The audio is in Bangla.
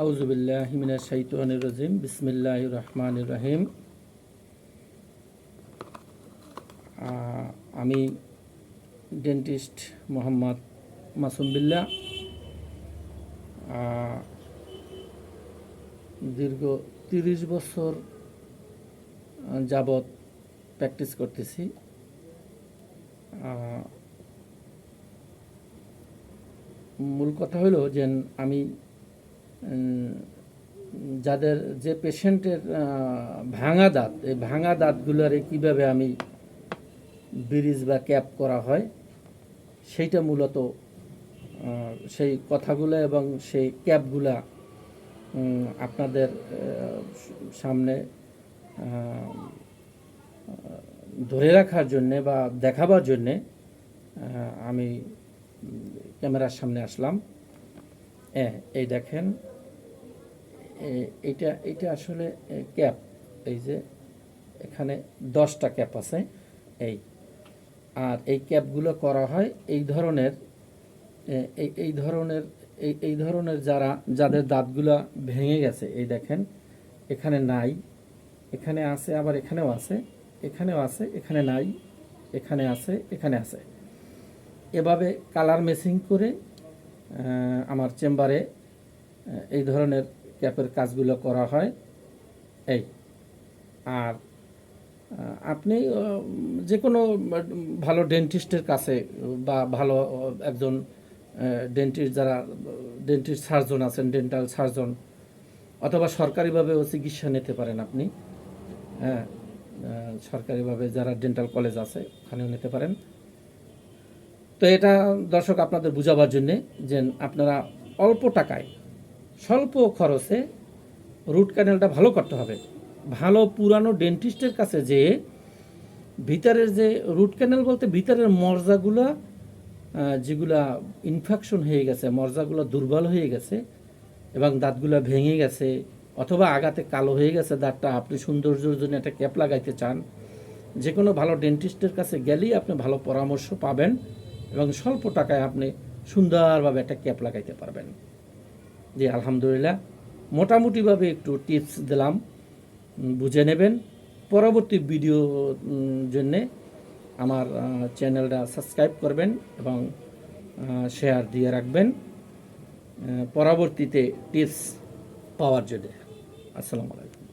আউযুবিল্লাহি মিনাশ শাইতানির রাজিম বিসমিল্লাহির রহমানির রহিম। আমি ডেন্টিস্ট মোহাম্মদ মাসুম বিল্লাহ। দীর্ঘ 30 বছর যাবৎ প্র্যাকটিস করতেছি। মূল কথা হলো যে আমি যাদের যে পেশেন্টের ভাঙা দাঁত, এই ভাঙা দাঁতগুলোরে কীভাবে আমি ব্রিজ বা ক্যাপ করা হয় সেইটা মূলত সেই কথাগুলো এবং সেই ক্যাপগুলা আপনাদের সামনে ধরে রাখার জন্যে বা দেখাবার জন্যে আমি ক্যামেরার সামনে আসলাম। এই দেখেন, এইটা আসলে ক্যাপ। এই যে এখানে 10টা ক্যাপ আছে। আর এই ক্যাপগুলো করা হয় এই ধরনের যাদের দাঁতগুলো ভেঙে গেছে। এই দেখেন, এখানে নাই, এখানে আছে, আবার এখানেও আছে, এখানেও আছে, এখানে নাই, এখানে আছে, এখানে আছে। এভাবে কালার ম্যাচিং করে আমার চেম্বারে এই ধরনের ক্যাপের কাজগুলো করা হয়। আর আপনি যে কোনো ভালো ডেন্টিস্টের কাছে বা ভালো একজন যারা ডেন্টিস্ট সার্জন আছেন, ডেন্টাল সার্জন, অথবা সরকারিভাবেও চিকিৎসা নিতে পারেন আপনি। সরকারিভাবে যারা ডেন্টাল কলেজ আছে ওখানেও নিতে পারেন। তো এটা দর্শক আপনাদের বোঝাবার জন্যে যে আপনারা অল্প টাকায় স্বল্প খরচে রুট ক্যানেলটা ভালো করতে হবে। ভালো পুরানো ডেন্টিস্টের কাছে যে ভিতরের যে রুট ক্যানেল বলতে ভিতরের মর্জাগুলো যেগুলা ইনফেকশন হয়ে গেছে, মর্জাগুলো দুর্বল হয়ে গেছে এবং দাঁতগুলো ভেঙে গেছে অথবা আগাতে কালো হয়ে গেছে দাঁতটা, আপনি সৌন্দর্যের জন্য একটা ক্যাপ লাগাইতে চান, যে কোনো ভালো ডেন্টিস্টের কাছে গেলেই আপনি ভালো পরামর্শ পাবেন এবং স্বল্প টাকায় আপনি সুন্দরভাবে একটা ক্যাপ লাগাইতে পারবেন। জি আলহামদুলিল্লাহ, মোটামুটিভাবে একটু টিপস দিলাম, বুঝে নেবেন। পরবর্তী ভিডিও জন্যে আমার চ্যানেলটা সাবস্ক্রাইব করবেন এবং শেয়ার দিয়ে রাখবেন পরবর্তীতে টিপস পাওয়ার জন্য। আসসালামু আলাইকুম।